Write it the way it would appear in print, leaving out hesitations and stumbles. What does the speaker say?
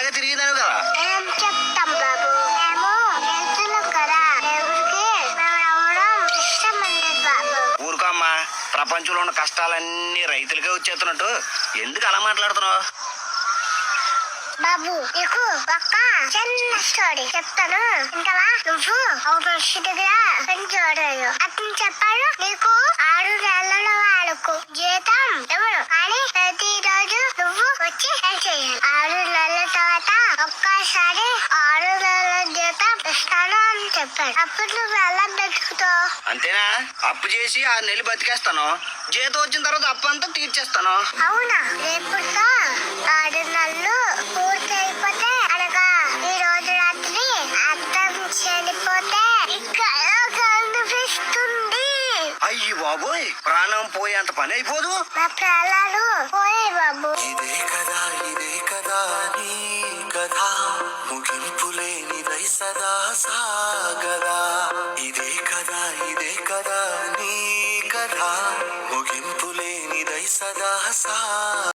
బాగా తిరిగినావు కదా. ఏం చెప్తాం బాబు, మేము వెళ్తున్నాం కదా, ఎవరికి మేము రావడం ఇష్టం ఉండదు బాబు. ఊరుకోమ్మా, ప్రపంచంలో ఉన్న కష్టాలన్నీ రైతులకే వచ్చేస్తున్నట్టు ఎందుకు అలా మాట్లాడుతున్నావు? బాబు నీకు ఒక చిన్న స్టోరీ చెప్తాను, ఇంకవా? నువ్వు ఒక మనిషి దగ్గర పని చూడలేదు. అతను చెప్పాడు, నీకు 6 నెలల వాళ్ళకు జీతం ఎవరు కానీ ప్రతిరోజు నువ్వు వచ్చి హెల్ప్ చేయాలి. 6 నెలల తర్వాత ఒక్కసారి 6 నెలల జీతం ఇస్తాను అని చెప్పాడు. అప్పుడు నువ్వు ఎలా బతుకుతావు? అంతేనా? అప్పు చేసి 6 నెలలు బతికేస్తాను, జీతం వచ్చిన తర్వాత అప్పు అంతా తీర్చేస్తాను. అవునా? రేపుతో 6 నెలలు పూర్తి అయిపోతే అనగా ఈ రోజు రాత్రి అర్థం చనిపోతే ఇక్కడ కనిపిస్తుంది. అయ్యి బాబోయ్, ప్రాణం పోయేంత పని అయిపోదు. నా ప్రాణాలు పోయాయి బాబు. ఇదే కదా నీ కథ, ముగింపు లేనిదై సదా సాగదా. ఇదే కదా నీ కథ, ముగింపు లేనిదై సదా